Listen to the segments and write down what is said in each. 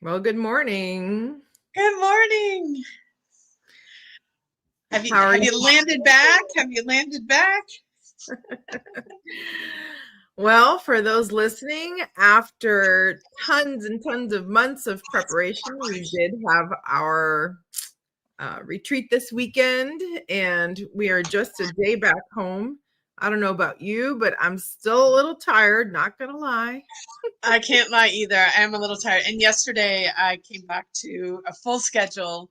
Well, good morning. Good morning. Have you How are have you? you landed back? Have you landed back? Well, for those listening, after tons and tons of months of preparation, we did have our retreat this weekend, and we are just a day back home. I don't know about you, but I'm still a little tired, not gonna lie. I can't lie either. I am a little tired. And yesterday I came back to a full schedule,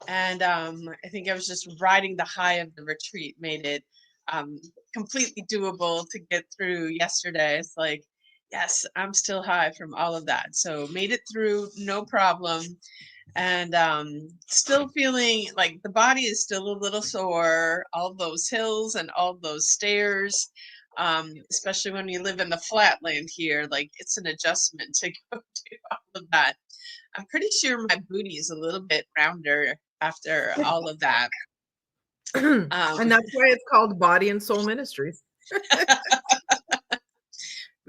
and I think I was just riding the high of the retreat, made it um, completely doable to get through yesterday. It's like, yes, I'm still high from all of that. So made it through, no problem. And still feeling like the body is still a little sore, all those hills and all those stairs, especially when you live in the flatland here, like it's an adjustment to go do all of that. I'm pretty sure my booty is a little bit rounder after all of that. And um, that's why it's called Body and Soul Ministries. we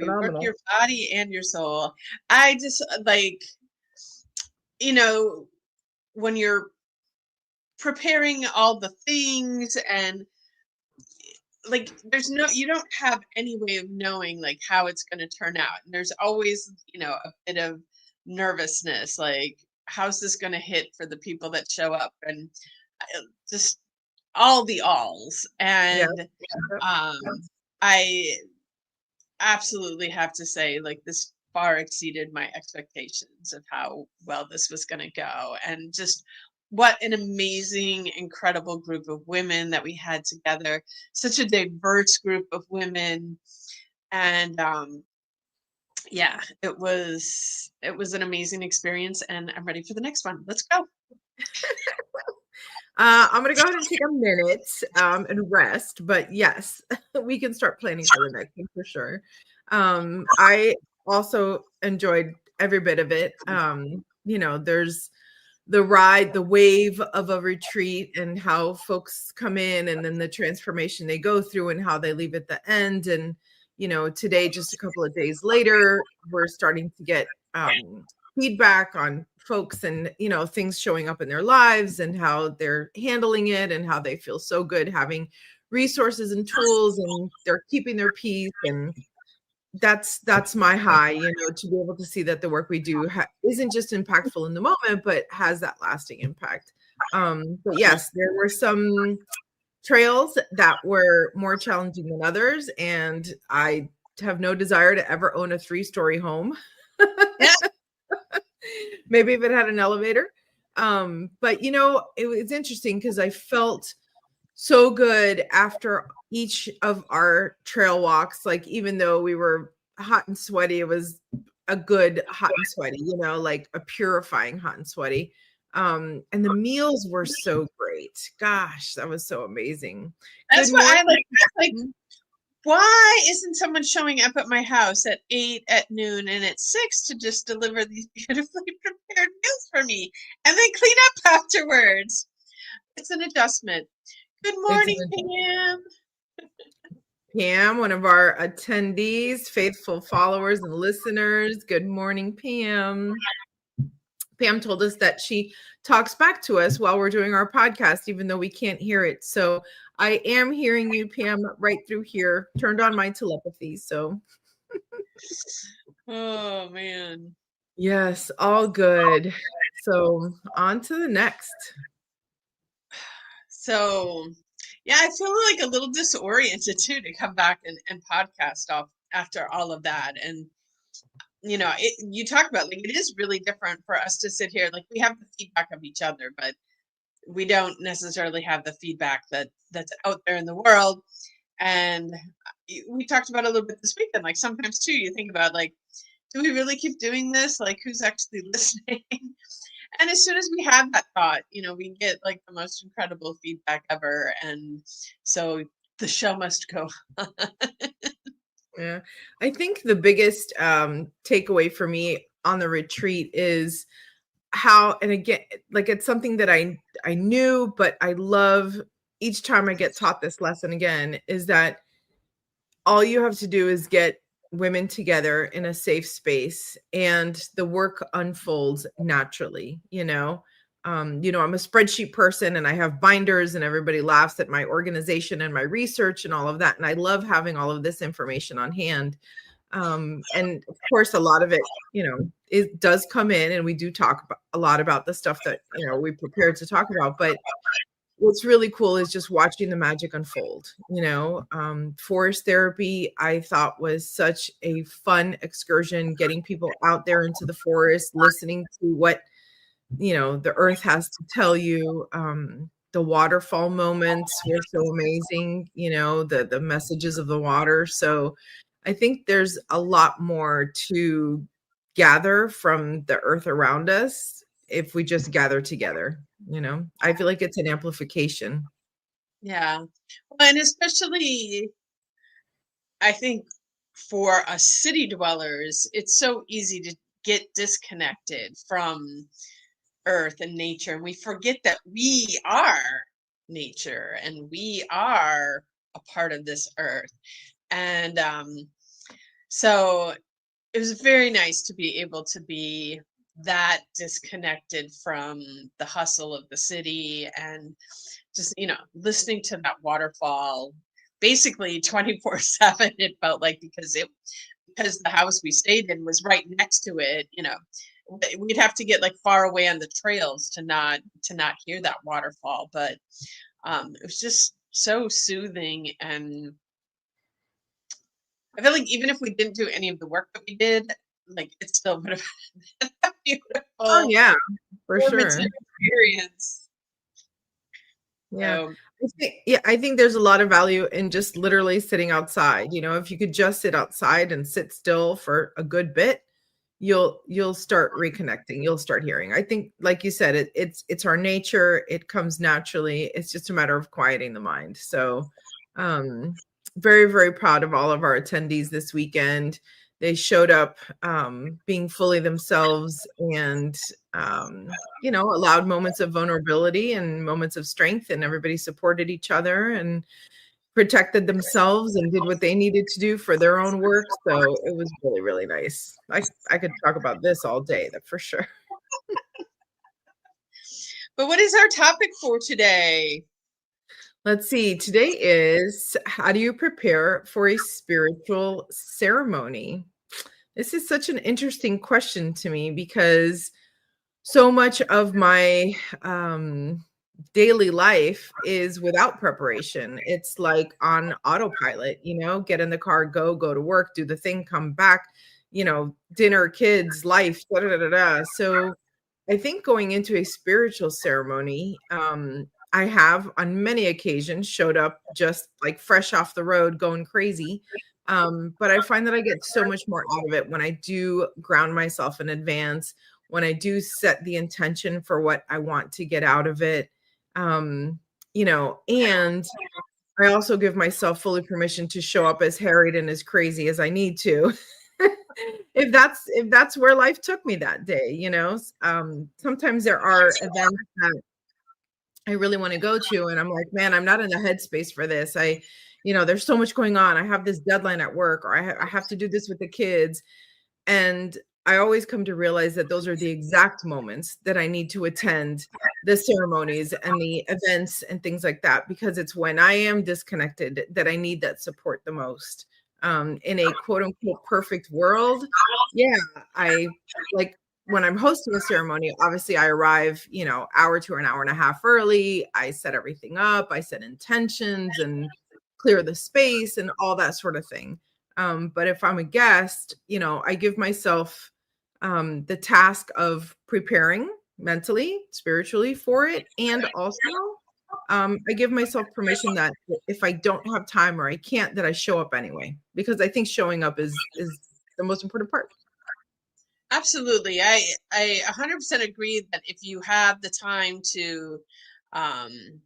work Phenomenal. your body and your soul. I just like, you know when you're preparing all the things, and like there's no, you don't have any way of knowing like how it's going to turn out, and there's always a bit of nervousness, like how's this going to hit for the people that show up, and just all the alls. Yeah. And um I absolutely have to say, like, this far exceeded my expectations of how well this was going to go, and just what an amazing, incredible group of women that we had together. Such a diverse group of women. And yeah, it was an amazing experience, and I'm ready for the next one. Let's go. I'm going to go ahead and take a minute and rest. But yes, we can start planning for the next one for sure. I also enjoyed every bit of it. There's the ride, the wave of a retreat, and how folks come in, and then the transformation they go through, and how they leave at the end. And, today, just a couple of days later, we're starting to get feedback on folks and things showing up in their lives and how they're handling it and how they feel so good having resources and tools, and they're keeping their peace. And that's my high, to be able to see that the work we do isn't just impactful in the moment, but has that lasting impact. But yes, there were some trails that were more challenging than others, and I have no desire to ever own a 3-story home. Yeah. Maybe if it had an elevator. But it was interesting because I felt so good after each of our trail walks. Like, even though we were hot and sweaty, it was a good hot and sweaty, like a purifying hot and sweaty. And the meals were so great. Gosh, that was so amazing. That's Good what I morning. like. Like, why isn't someone showing up at my house at 8 at noon and at 6 to just deliver these beautifully prepared meals for me and then clean up afterwards? It's an adjustment. Good It's morning, Pam. Pam, one of our attendees, faithful followers and listeners. Good morning, Pam. Pam told us that she talks back to us while we're doing our podcast, even though we can't hear it. So I am hearing you, Pam, right through here. Turned on my telepathy. So Oh, man. yes, all good. So on to the next. So, yeah, I feel like a little disoriented too to come back and podcast off after all of that. And you talk about, like, it is really different for us to sit here. Like, we have the feedback of each other, but we don't necessarily have the feedback that's out there in the world. And we talked about it a little bit this weekend. Like, sometimes too, you think about, like, do we really keep doing this? Like, who's actually listening? And as soon as we have that thought, we get like the most incredible feedback ever. And so the show must go on. Yeah. I think the biggest takeaway for me on the retreat is how, and again, like, it's something that I knew, but I love each time I get taught this lesson again, is that all you have to do is get women together in a safe space, and the work unfolds naturally, I'm a spreadsheet person and I have binders and everybody laughs at my organization and my research and all of that. And I love having all of this information on hand. And of course, a lot of it, it does come in and we do talk a lot about the stuff that, we prepared to talk about. But what's really cool is just watching the magic unfold. Forest therapy, I thought, was such a fun excursion, getting people out there into the forest, listening to what the earth has to tell you. The waterfall moments were so amazing, the messages of the water. So I think there's a lot more to gather from the earth around us if we just gather together. I feel like it's an amplification. Yeah. Well, and especially, I think for us city dwellers, it's so easy to get disconnected from earth and nature. And we forget that we are nature and we are a part of this earth. And so it was very nice to be able to be that disconnected from the hustle of the city, and just listening to that waterfall basically 24/7. It felt like, because the house we stayed in was right next to it. We'd have to get like far away on the trails to not hear that waterfall. But it was just so soothing, and I feel like even if we didn't do any of the work that we did, like, it still would have been a Oh beautiful yeah, for sure. formative experience. Yeah. So I think there's a lot of value in just literally sitting outside. If you could just sit outside and sit still for a good bit, you'll start reconnecting. You'll start hearing. I think, like you said, it's our nature. It comes naturally. It's just a matter of quieting the mind. So, very, very proud of all of our attendees this weekend. They showed up being fully themselves, and allowed moments of vulnerability and moments of strength, and everybody supported each other and protected themselves and did what they needed to do for their own work. So it was really, really nice. I could talk about this all day, that for sure. but what is our topic for today? Let's see. Today is, how do you prepare for a spiritual ceremony? This is such an interesting question to me, because so much of my daily life is without preparation. It's like on autopilot, get in the car, go to work, do the thing, come back, dinner, kids, life, da, da, da, da, da. So I think going into a spiritual ceremony, I have on many occasions showed up just like fresh off the road, going crazy. But I find that I get so much more out of it when I do ground myself in advance, when I do set the intention for what I want to get out of it. And I also give myself fully permission to show up as harried and as crazy as I need to. If that's where life took me that day. Sometimes there are events that I really want to go to, and I'm like, man, I'm not in the headspace for this. There's so much going on. I have this deadline at work, or I have to do this with the kids. And I always come to realize that those are the exact moments that I need to attend the ceremonies and the events and things like that, because it's when I am disconnected that I need that support the most. In a quote unquote perfect world, yeah, I like when I'm hosting a ceremony, obviously I arrive, hour to an hour and a half early. I set everything up, I set intentions and clear the space and all that sort of thing. But if I'm a guest, I give myself the task of preparing mentally, spiritually for it. And also, I give myself permission that if I don't have time or I can't, that I show up anyway, because I think showing up is the most important part. Absolutely. I 100% agree that if you have the time to um,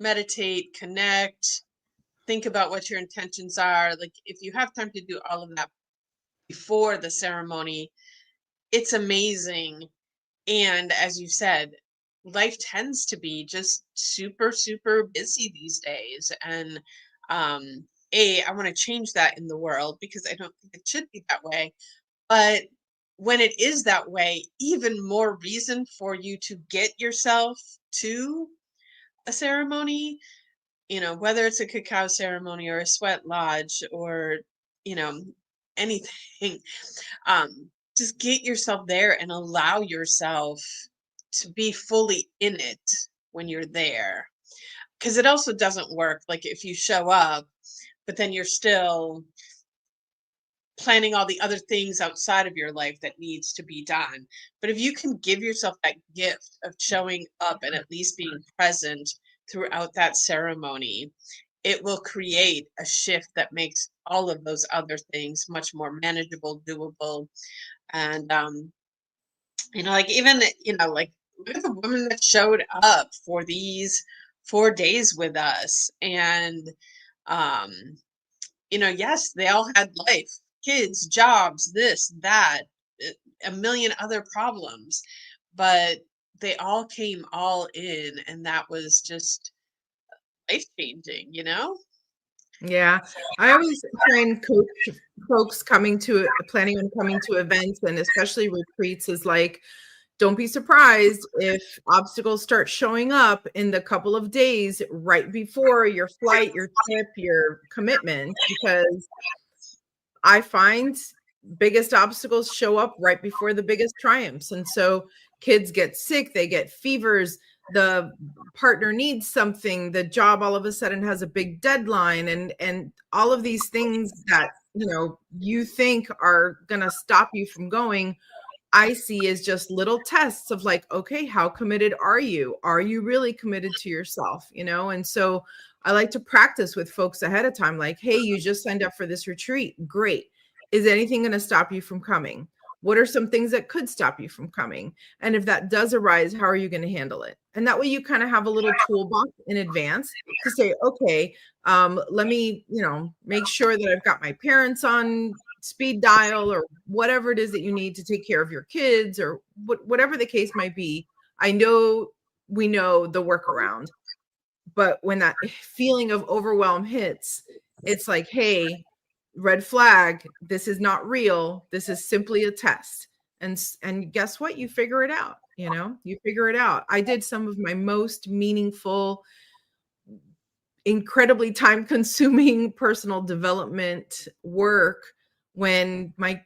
meditate, connect, think about what your intentions are, like, if you have time to do all of that before the ceremony, it's amazing. And as you said, life tends to be just super, super busy these days. And I want to change that in the world because I don't think it should be that way. But when it is that way, even more reason for you to get yourself to a ceremony, whether it's a cacao ceremony or a sweat lodge or, you know, anything. Just get yourself there and allow yourself to be fully in it when you're there. Because it also doesn't work like if you show up, but then you're still planning all the other things outside of your life that needs to be done. But if you can give yourself that gift of showing up and at least being present throughout that ceremony, it will create a shift that makes all of those other things much more manageable, doable. And like even, like we have a woman that showed up for these 4 days with us, and um yes, they all had life, kids, jobs, this, that, a million other problems, but they all came all in, and that was just life changing. Yeah. I always try and coach folks planning on coming to events and especially retreats is like, don't be surprised if obstacles start showing up in the couple of days right before your flight, your trip, your commitment, because I find biggest obstacles show up right before the biggest triumphs. And so kids get sick, they get fevers, the partner needs something, the job all of a sudden has a big deadline, and all of these things that you think are going to stop you from going, I see as just little tests of like, okay, how committed are you? Are you really committed to yourself? And so I like to practice with folks ahead of time, like, hey, you just signed up for this retreat. Great. Is anything going to stop you from coming? What are some things that could stop you from coming? And if that does arise, how are you going to handle it? And that way you kind of have a little toolbox in advance to say, okay, let me, make sure that I've got my parents on speed dial or whatever it is that you need to take care of your kids or whatever the case might be. I know we know the workaround, but when that feeling of overwhelm hits, it's like, hey, red flag, this is not real. This is simply a test. And guess what? You figure it out, you figure it out. I did some of my most meaningful, incredibly time consuming personal development work when my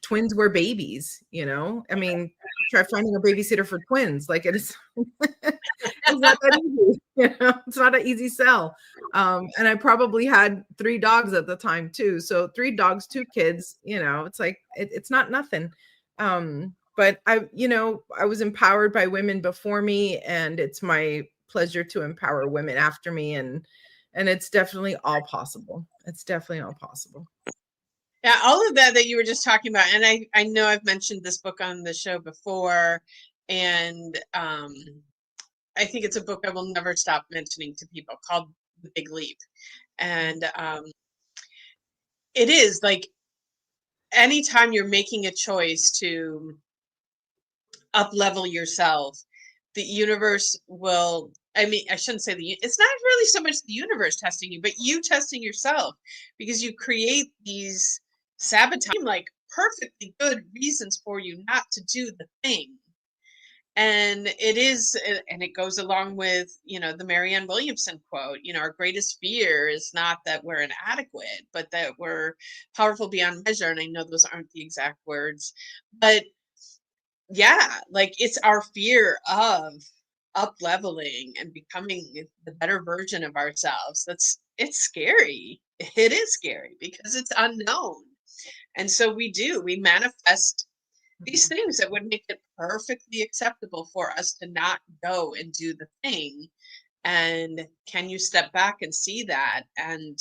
twins were babies. I mean, try finding a babysitter for twins. Like it's not that easy. It's not an easy sell. And I probably had 3 dogs at the time too. So 3 dogs, 2 kids, it's like, it's not nothing. But I was empowered by women before me, and it's my pleasure to empower women after me. And it's definitely all possible. It's definitely all possible. Yeah, all of that you were just talking about, and I know I've mentioned this book on the show before, and I think it's a book I will never stop mentioning to people, called The Big Leap. And it is like anytime you're making a choice to up level yourself, the universe will, I mean, I shouldn't say it's not really so much the universe testing you, but you testing yourself, because you create these sabotage, like perfectly good reasons for you not to do the thing. And it goes along with, the Marianne Williamson quote, our greatest fear is not that we're inadequate, but that we're powerful beyond measure. And I know those aren't the exact words, but yeah, like it's our fear of up leveling and becoming the better version of ourselves. It's scary. It is scary because it's unknown. And so we manifest these things that would make it perfectly acceptable for us to not go and do the thing. And can you step back and see that and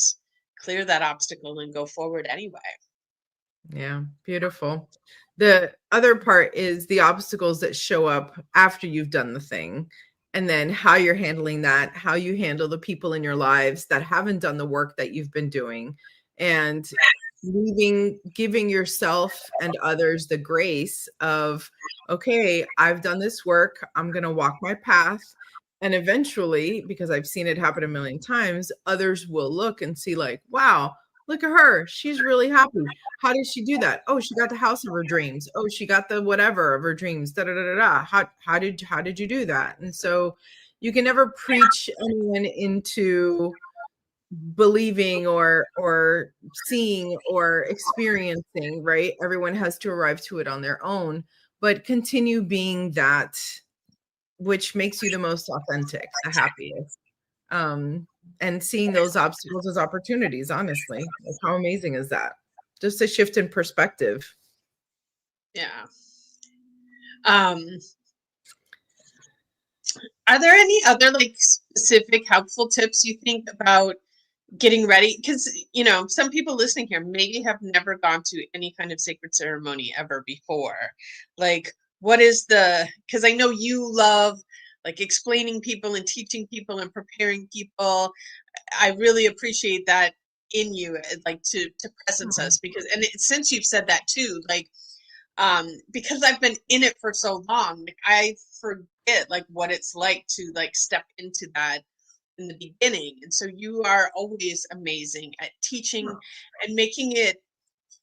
clear that obstacle and go forward anyway? Yeah, beautiful. The other part is the obstacles that show up after you've done the thing, and then how you're handling that, how you handle the people in your lives that haven't done the work that you've been doing, and giving yourself and others the grace of, okay, I've done this work. I'm going to walk my path. And eventually, because I've seen it happen a million times, others will look and see like, wow, look at her. She's really happy. How did she do that? Oh, she got the house of her dreams. Oh, she got the whatever of her dreams. Da da da da da. How did you do that? And so you can never preach anyone into believing or seeing or experiencing, right? Everyone has to arrive to it on their own, but continue being that which makes you the most authentic, the happiest. Um, and seeing those obstacles as opportunities, honestly. Like, how amazing is that? Just a shift in perspective. Yeah. Um, are there any other like specific helpful tips you think about getting ready? Because, you know, some people listening here maybe have never gone to any kind of sacred ceremony ever before. Like, what is because I know you love like explaining people and teaching people and preparing people. I really appreciate that in you, like to presence us, because, and since you've said that too, like, because I've been in it for so long, like I forget like what it's like to like step into that in the beginning. And so you are always amazing at teaching and making it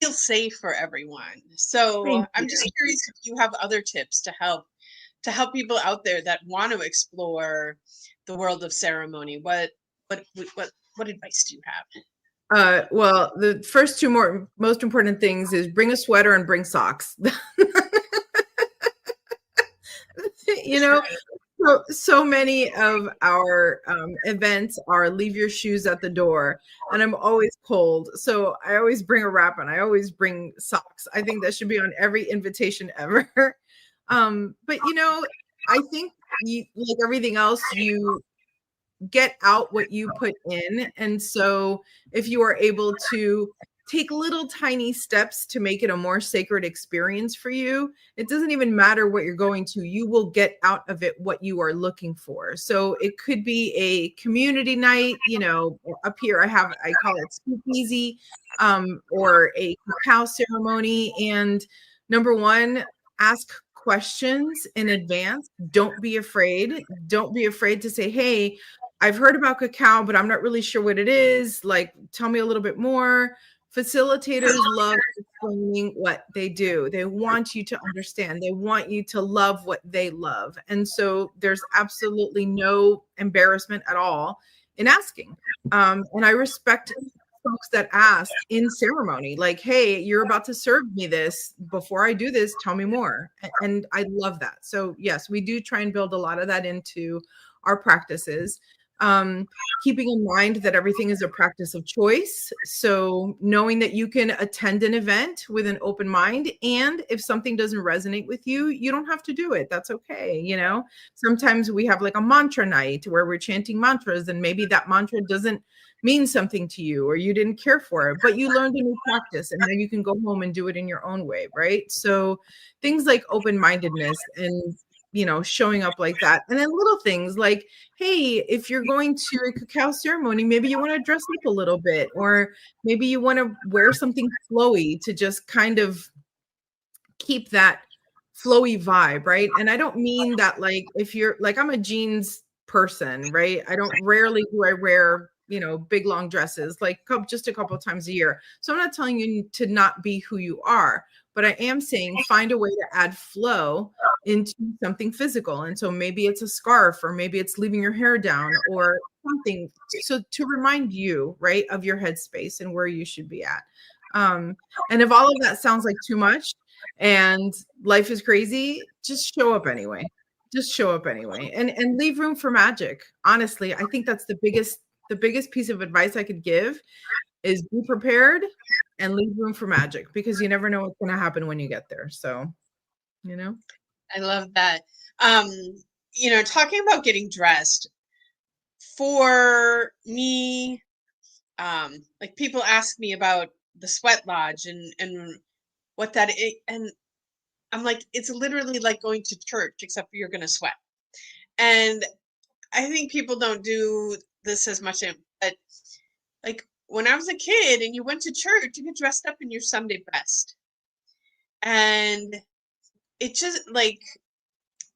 feel safe for everyone. So Thank I'm you. just curious if you have other tips to help people out there that want to explore the world of ceremony. What advice do you have? Well, the first two most important things is bring a sweater and bring socks. You know, so many of our events are leave your shoes at the door, and I'm always cold, so I always bring a wrap and I always bring socks. I think that should be on every invitation ever. But you know, I think like everything else, you get out what you put in. And so if you are able to take little tiny steps to make it a more sacred experience for you, it doesn't even matter what you're going to, you will get out of it what you are looking for. So it could be a community night, you know, up here I call it speakeasy, or a cacao ceremony. And number one, ask questions in advance. Don't be afraid. Don't be afraid to say, hey, I've heard about cacao, but I'm not really sure what it is. Like, tell me a little bit more. Facilitators love explaining what they do. They want you to understand. They want you to love what they love. And so there's absolutely no embarrassment at all in asking. And I respect folks that ask in ceremony, like, hey, you're about to serve me this. Before I do this, tell me more. And I love that. So yes, we do try and build a lot of that into our practices. Keeping in mind that everything is a practice of choice. So knowing that you can attend an event with an open mind, and if something doesn't resonate with you, you don't have to do it. That's okay. You know, sometimes we have like a mantra night where we're chanting mantras, and maybe that mantra doesn't mean something to you or you didn't care for it, but you learned a new practice and now you can go home and do it in your own way, right? So things like open-mindedness and, you know, showing up like that. And then little things like, hey, if you're going to a cacao ceremony, maybe you want to dress up a little bit, or maybe you want to wear something flowy to just kind of keep that flowy vibe, right? And I don't mean that like if you're like, I'm a jeans person, right? I don't rarely do I wear, you know, big long dresses, like just a couple of times a year. So I'm not telling you to not be who you are, but I am saying find a way to add flow into something physical. And so maybe it's a scarf, or maybe it's leaving your hair down or something. So to remind you, right, of your headspace and where you should be at. And if all of that sounds like too much, and life is crazy, just show up anyway. Just show up anyway, and leave room for magic. Honestly, I think that's the biggest piece of advice I could give is be prepared and leave room for magic, because you never know what's going to happen when you get there. So, you know. I love that. Um, you know, talking about getting dressed, for me, like people ask me about the sweat lodge and what that is, and I'm like, it's literally like going to church, except for you're going to sweat. And I think people don't do this as much, but like when I was a kid and you went to church, you get dressed up in your Sunday best. And it just like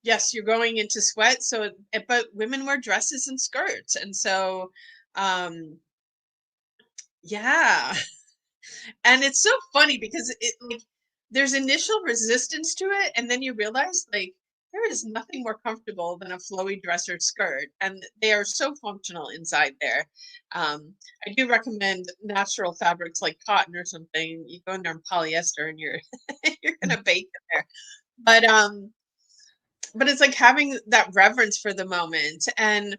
yes, you're going into sweat. So, but women wear dresses and skirts. And so, um, yeah. And it's so funny because it like there's initial resistance to it, and then you realize like there is nothing more comfortable than a flowy dress or skirt, and they are so functional inside there. I do recommend natural fabrics like cotton or something. You go in there in polyester, and you're you're gonna bake in there. But but it's like having that reverence for the moment. And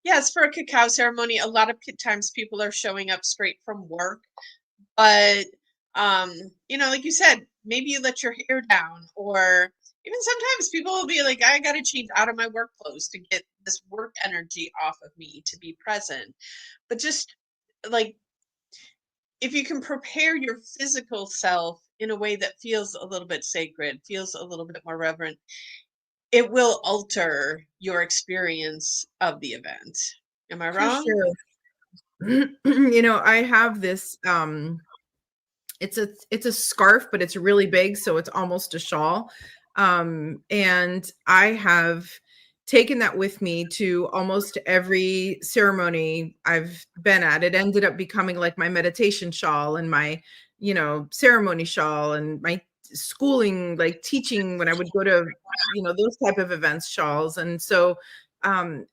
yes, for a cacao ceremony, a lot of times people are showing up straight from work, but um like you said, maybe you let your hair down, or even sometimes people will be like, I got to change out of my work clothes to get this work energy off of me to be present. But just like, if you can prepare your physical self in a way that feels a little bit sacred, feels a little bit more reverent, it will alter your experience of the event. Am I For wrong? sure. I have this it's a scarf, but it's really big, so it's almost a shawl. And I have taken that with me to almost every ceremony I've been at. It ended up becoming like my meditation shawl and my, ceremony shawl, and my schooling, like teaching when I would go to, those type of events, shawls. And so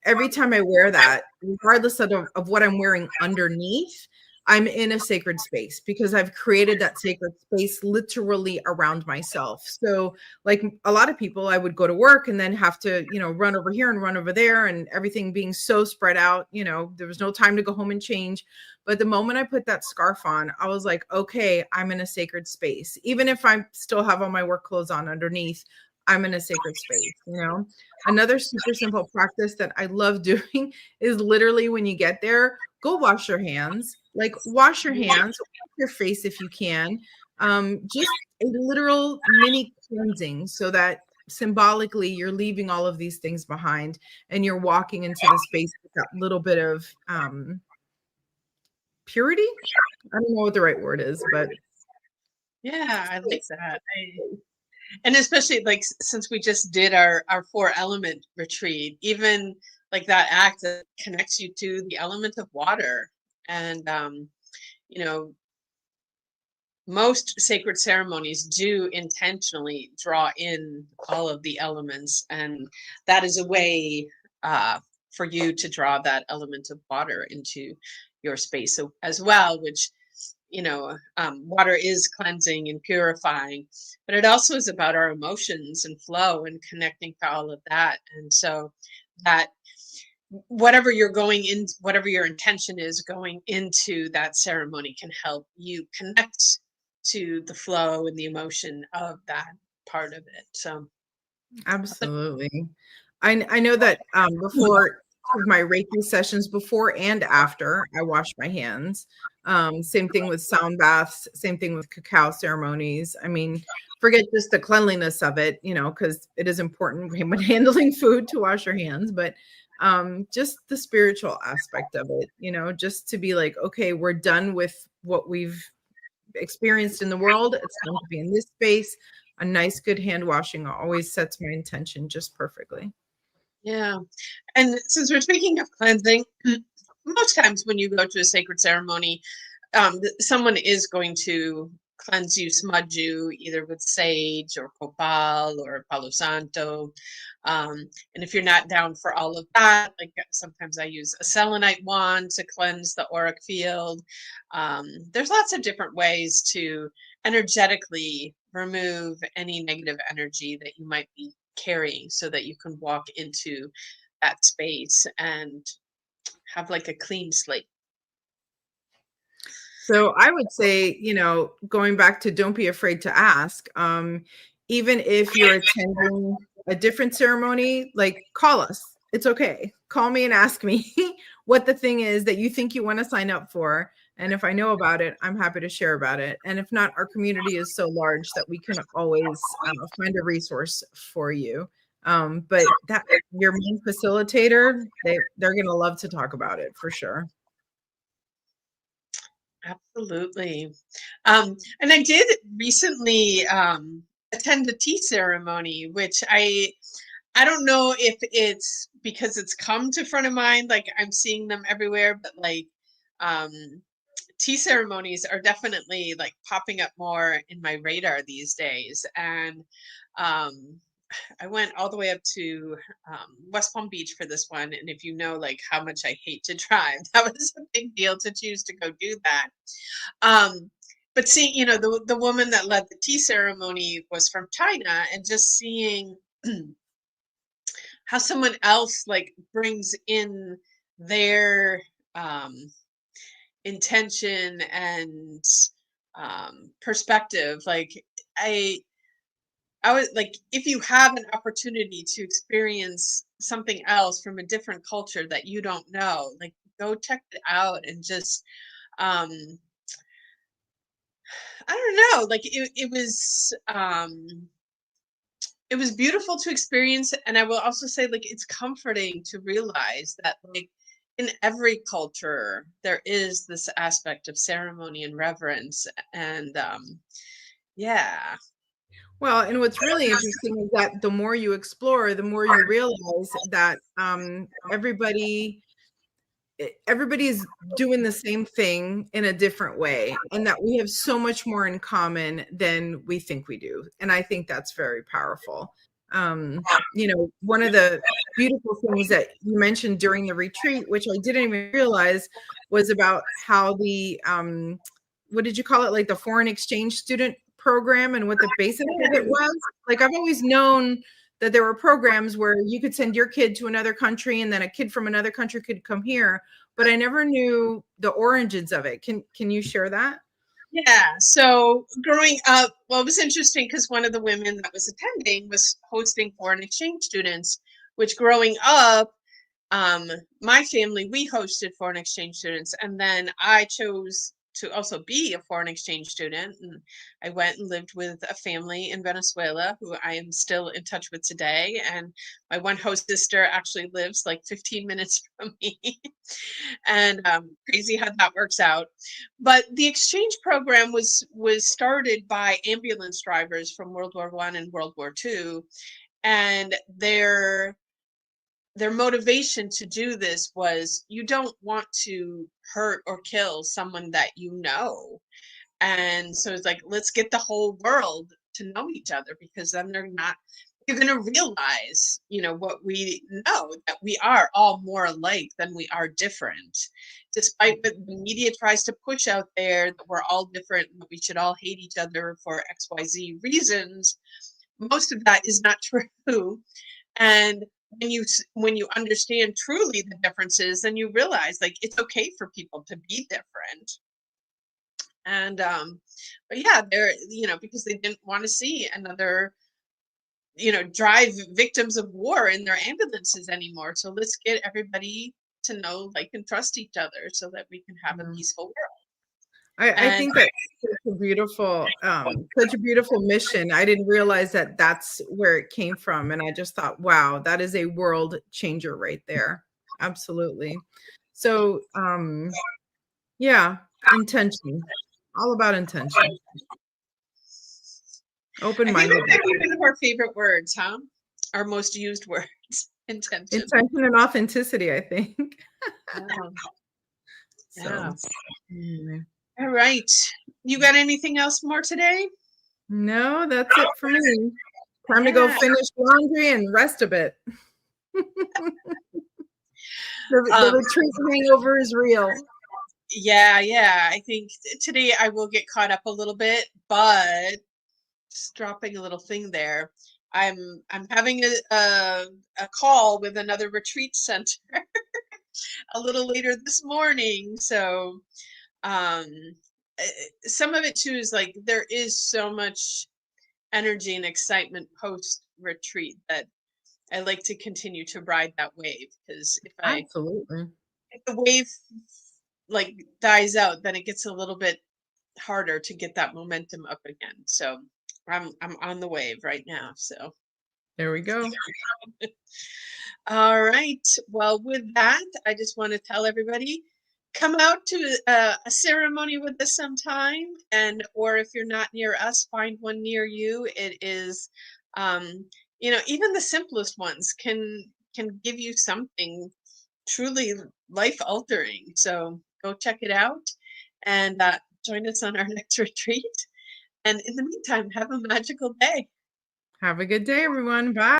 every time I wear that, regardless of what I'm wearing underneath, I'm in a sacred space because I've created that sacred space literally around myself. So, like a lot of people, I would go to work and then have to, run over here and run over there, and everything being so spread out, there was no time to go home and change. But the moment I put that scarf on, I was like, okay, I'm in a sacred space. Even if I still have all my work clothes on underneath, I'm in a sacred space. Another super simple practice that I love doing is literally when you get there, go wash your hands. Like wash your hands, wash your face if you can. Just a literal mini cleansing so that symbolically you're leaving all of these things behind and you're walking into the space with that little bit of purity. I don't know what the right word is, but Yeah, I like that. And especially like since we just did our four element retreat, even like that act that connects you to the element of water. And you know most sacred ceremonies do intentionally draw in all of the elements, and that is a way for you to draw that element of water into your space so, as well, which water is cleansing and purifying, but it also is about our emotions and flow and connecting to all of that. And so that whatever you're going in, whatever your intention is going into that ceremony, can help you connect to the flow and the emotion of that part of it. So, absolutely. I know that before my Reiki sessions, before and after, I wash my hands. Same thing with sound baths, same thing with cacao ceremonies. I mean, forget just the cleanliness of it, because it is important when handling food to wash your hands, but just the spiritual aspect of it, just to be like, okay, we're done with what we've experienced in the world. It's time to be in this space. A nice, good hand washing always sets my intention just perfectly. yeah. And since we're speaking of cleansing, most times when you go to a sacred ceremony, someone is going to cleanse you, smudge you, either with sage or copal or palo santo. And if you're not down for all of that, like sometimes I use a selenite wand to cleanse the auric field. There's lots of different ways to energetically remove any negative energy that you might be carrying so that you can walk into that space and have like a clean slate. So I would say, going back to don't be afraid to ask. Even if you're attending a different ceremony, like call us. It's okay. Call me and ask me what the thing is that you think you want to sign up for. And if I know about it, I'm happy to share about it. And if not, our community is so large that we can always find a resource for you. But that your main facilitator, they're going to love to talk about it for sure. Absolutely. And I did recently attend a tea ceremony, which I don't know if it's because it's come to front of mind, like I'm seeing them everywhere, but like um, tea ceremonies are definitely like popping up more in my radar these days. And um, I went all the way up to West Palm Beach for this one. And if you know like how much I hate to drive, that was a big deal to choose to go do that. Um, but seeing, you know, the woman that led the tea ceremony was from China, and just seeing how someone else like brings in their um, intention and perspective. Like I, I was like, if you have an opportunity to experience something else from a different culture that you don't know, like go check it out and just, um, I don't know, like it was beautiful to experience. And I will also say, like, it's comforting to realize that, like, in every culture, there is this aspect of ceremony and reverence. And yeah. Well, and what's really interesting is that the more you explore, the more you realize that everybody is doing the same thing in a different way, and that we have so much more in common than we think we do. And I think that's very powerful. One of the beautiful things that you mentioned during the retreat, which I didn't even realize, was about how the what did you call it, like the foreign exchange student program, and what the basis of it was. Like, I've always known that there were programs where you could send your kid to another country and then a kid from another country could come here, but I never knew the origins of it. Can you share that? Yeah. So growing up, well, it was interesting because one of the women that was attending was hosting foreign exchange students, which growing up, um, my family, we hosted foreign exchange students. And then I chose to also be a foreign exchange student. And I went and lived with a family in Venezuela who I am still in touch with today. And my one host sister actually lives like 15 minutes from me. And crazy how that works out. But the exchange program was started by ambulance drivers from World War I and World War II. And their motivation to do this was, you don't want to hurt or kill someone that you know. And so it's like, let's get the whole world to know each other, because then you're going to realize, you know, what we know, that we are all more alike than we are different. Despite what the media tries to push out there, that we're all different, that we should all hate each other for XYZ reasons, most of that is not true. And when you understand truly the differences, then you realize like it's okay for people to be different. And but yeah, they're, you know, because they didn't want to see another, you know, drive victims of war in their ambulances anymore. So let's get everybody to know, like, and trust each other so that we can have a peaceful world. I And think that's such a beautiful mission. I didn't realize that that's where it came from, and I just thought, wow, that is a world changer right there. Absolutely. So, yeah, intention, all about intention, I think that open-minded, might be one of our favorite words, huh? Our most used words, intention. intention and authenticity, I think. Yeah. So, Yeah. anyway. All right. You got anything else more today? No, that's it for me. Time to go Yeah. finish laundry and rest a bit. The Um, retreat hangover is real. yeah. I think today I will get caught up a little bit, but just dropping a little thing there. I'm having a call with another retreat center a little later this morning. So um some of it too is like there is so much energy and excitement post retreat that I like to continue to ride that wave, because Absolutely. if the wave like dies out, then it gets a little bit harder to get that momentum up again. So I'm on the wave right now. So There we go. all right. Well, with that, I just want to tell everybody, come out to a ceremony with us sometime, and or if you're not near us, find one near you. It is um, even the simplest ones can give you something truly life altering. So go check it out and join us on our next retreat. And in the meantime, have a magical day. Have a good day, everyone. Bye.